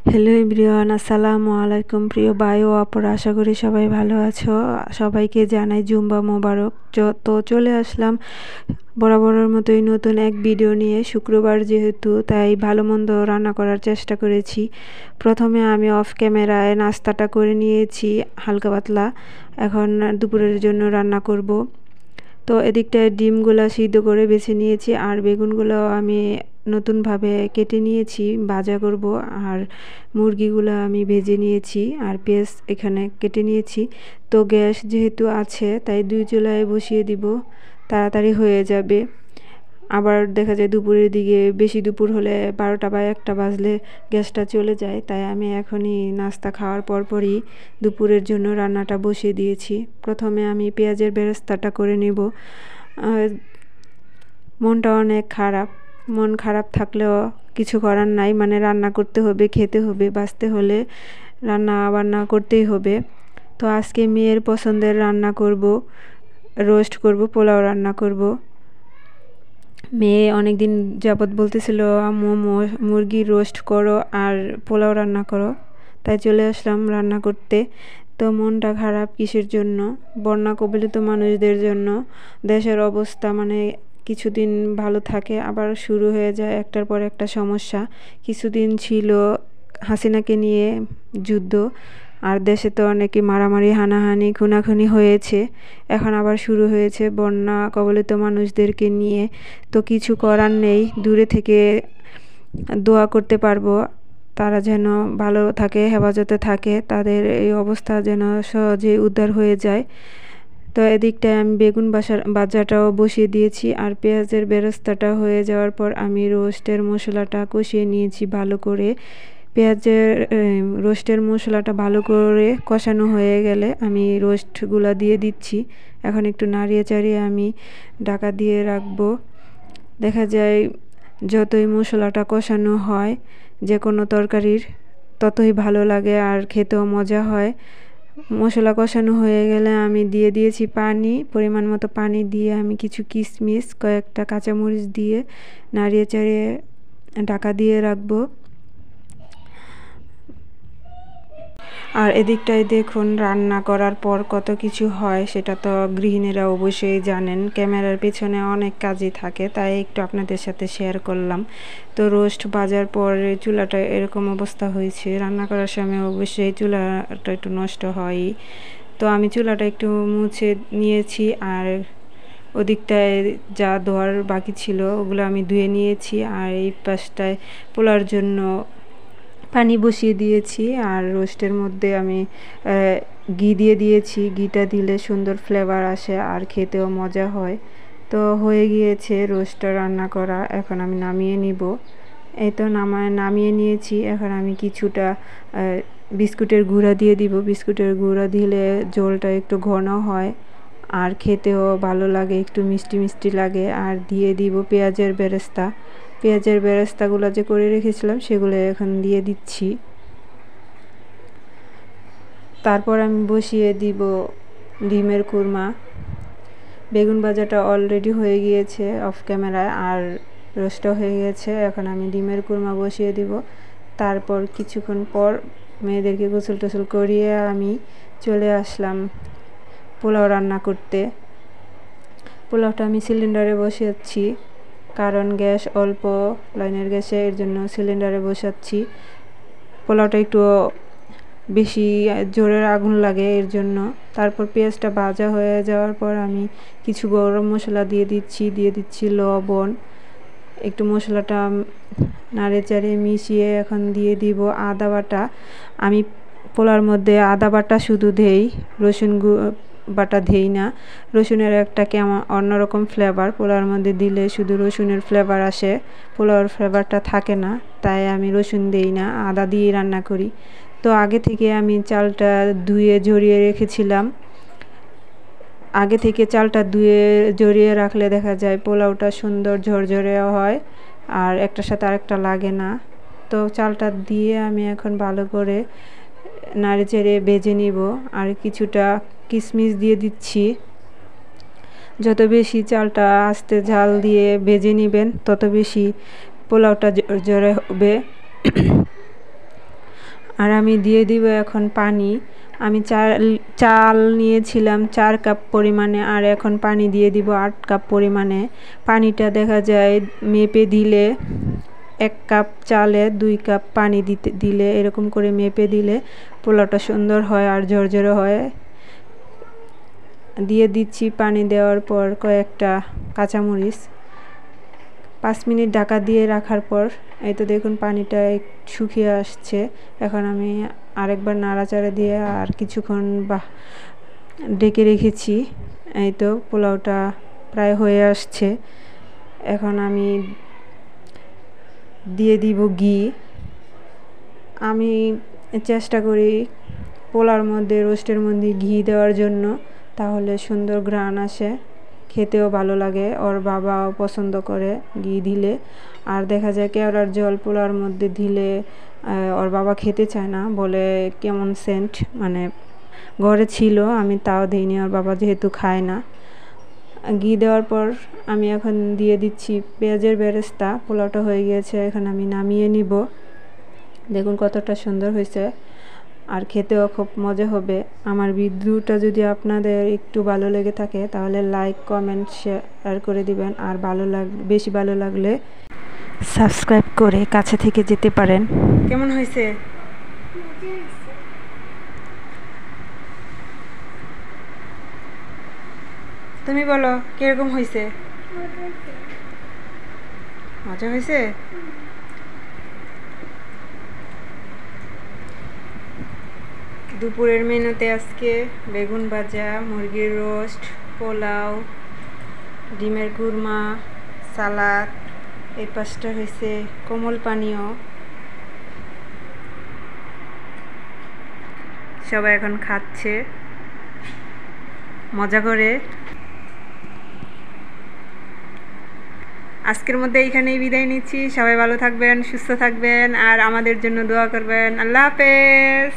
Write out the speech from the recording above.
Hello everyone, আসসালামু আলাইকুম। প্রিয় ভাই ও আপুরা, আশা করি সবাই ভালো আছো। সবাইকে জানাই জুম্বা মোবারক। তো চলে আসলাম বরাবরের মতোই নতুন এক ভিডিও নিয়ে। শুক্রবার যেহেতু, তাই ভালো মন্দ রান্না করার চেষ্টা করেছি। প্রথমে আমি অফ ক্যামেরায় নাস্তাটা করে নিয়েছি হালকা পাতলা। এখন দুপুরের জন্য রান্না করব। তো এদিকটায় ডিমগুলো সিদ্ধ করে বেছে নিয়েছি, আর বেগুনগুলো আমি নতুনভাবে কেটে নিয়েছি, ভাজা করব। আর মুরগিগুলো আমি ভেজে নিয়েছি, আর পেঁয়াজ এখানে কেটে নিয়েছি। তো গ্যাস যেহেতু আছে, তাই 2 চুলায় বসিয়ে দিব, তাড়াতাড়ি হয়ে যাবে। আবার দেখা যায় দুপুরের দিকে, বেশি দুপুর হলে 12টা বা 1টা বাজলে গ্যাসটা চলে যায়। তাই আমি এখনই নাস্তা খাওয়ার পরপরই দুপুরের জন্য রান্নাটা বসিয়ে দিয়েছি। প্রথমে আমি পেঁয়াজের বেরেস্তাটা করে নেব। মনটা অনেক খারাপ। মন খারাপ থাকলেও কিছু করার নাই, মানে রান্না করতে হবে, খেতে হবে, বাঁচতে হলে রান্না বান্না করতেই হবে। তো আজকে মেয়ের পছন্দের রান্না করব, রোস্ট করব, পোলাও রান্না করব। মেয়ে অনেক দিন যাবৎ বলতেছিল, আম্মু মুরগির রোস্ট করো আর পোলাও রান্না করো। তাই চলে আসলাম রান্না করতে। তো মনটা খারাপ কিসের জন্য? বন্যা কবলিত মানুষদের জন্য। দেশের অবস্থা মানে কিছুদিন ভালো থাকে, আবার শুরু হয়ে যায় একটার পর একটা সমস্যা। কিছুদিন ছিল হাসিনাকে নিয়ে যুদ্ধ, আর দেশে তো অনেকে মারামারি, হানাহানি, খুনাখুনি হয়েছে। এখন আবার শুরু হয়েছে বন্যা কবলিত মানুষদেরকে নিয়ে। তো কিছু করার নেই, দূরে থেকে দোয়া করতে পারবো তারা যেন ভালো থাকে, হেফাজতে থাকে, তাদের এই অবস্থা যেন সহজে উদ্ধার হয়ে যায়। তো এদিকটায় আমি বেগুন ভাজাটাও বসিয়ে দিয়েছি, আর পেঁয়াজের বেরেস্তাটা হয়ে যাওয়ার পর আমি রোস্টের মশলাটা কষিয়ে নিয়েছি ভালো করে। পেঁয়াজের রোস্টের মশলাটা ভালো করে কষানো হয়ে গেলে আমি রোস্টগুলো দিয়ে দিচ্ছি। এখন একটু নাড়িয়ে চাড়িয়ে আমি ঢাকা দিয়ে রাখবো। দেখা যায় যতই মশলাটা কষানো হয় যে কোনো তরকারির, ততই ভালো লাগে আর খেতেও মজা হয়। মশলা কষানো হয়ে গেলে আমি দিয়ে দিয়েছি পানি, পরিমাণ মতো পানি দিয়ে আমি কিছু কিশমিশ, কয়েকটা কাঁচামরিচ দিয়ে নাড়িয়ে চাড়িয়ে ঢাকা দিয়ে রাখবো। আর এদিকটায় দেখুন, রান্না করার পর কত কিছু হয় সেটা তো গৃহিণীরা অবশ্যই জানেন। ক্যামেরার পেছনে অনেক কাজই থাকে, তাই একটু আপনাদের সাথে শেয়ার করলাম। তো রোস্ট ভাজার পর চুলাটা এরকম অবস্থা হয়েছে। রান্না করার সময় অবশ্যই চুলাটা একটু নষ্ট হয়ই। তো আমি চুলাটা একটু মুছে নিয়েছি, আর ওদিকটায় যা ধোয়ার বাকি ছিল ওগুলো আমি ধুয়ে নিয়েছি। আর এই পাশটায় পোলার জন্য পানি বসিয়ে দিয়েছি, আর রোস্টের মধ্যে আমি ঘি দিয়ে দিয়েছি। ঘিটা দিলে সুন্দর ফ্লেভার আসে আর খেতেও মজা হয়। তো হয়ে গিয়েছে রোস্টটা রান্না করা, এখন আমি নামিয়ে নিব। এই তো নামিয়ে নিয়েছি। এখন আমি কিছুটা বিস্কুটের গুঁড়া দিয়ে দিব। বিস্কুটের গুঁড়া দিলে ঝোলটা একটু ঘন হয় আর খেতেও ভালো লাগে, একটু মিষ্টি মিষ্টি লাগে। আর দিয়ে দিব পেঁয়াজের বেরেস্তা। পেঁয়াজের বেরেস্তাগুলো যে করে রেখেছিলাম সেগুলো এখন দিয়ে দিচ্ছি। তারপর আমি বসিয়ে দিব ডিমের কুরমা। বেগুন ভাজাটা অলরেডি হয়ে গিয়েছে অফ ক্যামেরায়, আর রোস্টও হয়ে গেছে। এখন আমি ডিমের কুরমা বসিয়ে দিব। তারপর কিছুক্ষণ পর মেয়েদেরকে গোসল টোসল করিয়ে আমি চলে আসলাম পোলাও রান্না করতে। পোলাওটা আমি সিলিন্ডারে বসাচ্ছি, কারণ গ্যাস অল্প, লাইনের গ্যাসে, এর জন্য সিলিন্ডারে বসাচ্ছি। পোলাওটা একটু বেশি জোরে আগুন লাগে এর জন্য। তারপর পেঁয়াজটা ভাজা হয়ে যাওয়ার পর আমি কিছু গরম মশলা দিয়ে দিচ্ছি লবণ। একটু মশলাটা নাড়ে চাড়িয়ে মিশিয়ে এখন দিয়ে দিব আদা বাটা। আমি পোলার মধ্যে আদা বাটা শুধু দেই, রসুন বাটা দেই না। রসুনের একটা কেমন অন্যরকম ফ্লেভার, পোলাওর মধ্যে দিলে শুধু রসুনের ফ্লেভার আসে, পোলাওর ফ্লেভারটা থাকে না। তাই আমি রসুন দেই না, আদা দিয়ে রান্না করি। তো আগে থেকে আমি চালটা ধুয়ে ঝরিয়ে রেখেছিলাম। আগে থেকে চালটা ধুয়ে ঝরিয়ে রাখলে দেখা যায় পোলাওটা সুন্দর ঝরঝরে হয় আর একটার সাথে আরেকটা লাগে না। তো চালটা দিয়ে আমি এখন ভালো করে নাড়ে চেড়ে ভেজে নিব। আর কিছুটা কিশমিশ দিয়ে দিচ্ছি। যত বেশি চালটা আস্তে ঝাল দিয়ে ভেজে নেবেন, তত বেশি পোলাওটা ঝরঝরে হবে। আর আমি দিয়ে দিব এখন পানি। আমি চাল নিয়েছিলাম 4 কাপ পরিমাণে, আর এখন পানি দিয়ে দিব 8 কাপ পরিমাণে। পানিটা দেখা যায় মেপে দিলে 1 কাপ চালে 2 কাপ পানি দিলে এরকম করে মেপে দিলে পোলাওটা সুন্দর হয় আর ঝরঝরে হয়। দিয়ে দিচ্ছি পানি দেওয়ার পর কয়েকটা কাঁচামরিচ। 5 মিনিট ঢাকা দিয়ে রাখার পর এই তো দেখুন পানিটা শুকিয়ে আসছে। এখন আমি আরেকবার নাড়াচাড়া দিয়ে আর কিছুক্ষণ ঢেকে রেখেছি। এই তো পোলাওটা প্রায় হয়ে আসছে। এখন আমি দিয়ে দিব ঘি। আমি চেষ্টা করি পোলাওর মধ্যে, রোস্টের মধ্যে ঘি দেওয়ার জন্য, তাহলে সুন্দর ঘ্রাণ আসে, খেতেও ভালো লাগে। ওর বাবাও পছন্দ করে ঘি দিলে। আর দেখা যায় কেওড়ার জল পোলাওর মধ্যে দিলে ওর বাবা খেতে চায় না, বলে কেমন সেন্ট, মানে ঘরে ছিল আমি তাও দিইনি, ওর বাবা যেহেতু খায় না। ঘি দেওয়ার পর আমি এখন দিয়ে দিচ্ছি পেঁয়াজের বেরেস্তা। পোলাওটা হয়ে গিয়েছে, এখন আমি নামিয়ে নিব। দেখুন কতটা সুন্দর হয়েছে, আর খেতেও খুব মজা হবে। আমার ভিডিওটা যদি আপনাদের একটু ভালো লেগে থাকে তাহলে লাইক, কমেন্ট, শেয়ার করে দিবেন। আর বেশি ভালো লাগলে সাবস্ক্রাইব করে কাছে থেকে যেতে পারেন। কেমন হয়েছে? তুমি বলো কিরকম হয়েছে? মজা হয়েছে? দুপুরের মেনুতে আজকে বেগুন ভাজা, মুরগির রোস্ট, পোলাও, ডিমের কুরমা, সালাদ, এই পাশটা হয়েছে কোমল পানীয়। সবাই এখন খাচ্ছে মজা করে। আজকের মধ্যে এইখানেই বিদায় নিচ্ছি। সবাই ভালো থাকবেন, সুস্থ থাকবেন, আর আমাদের জন্য দোয়া করবেন। আল্লাহ হাফেজ।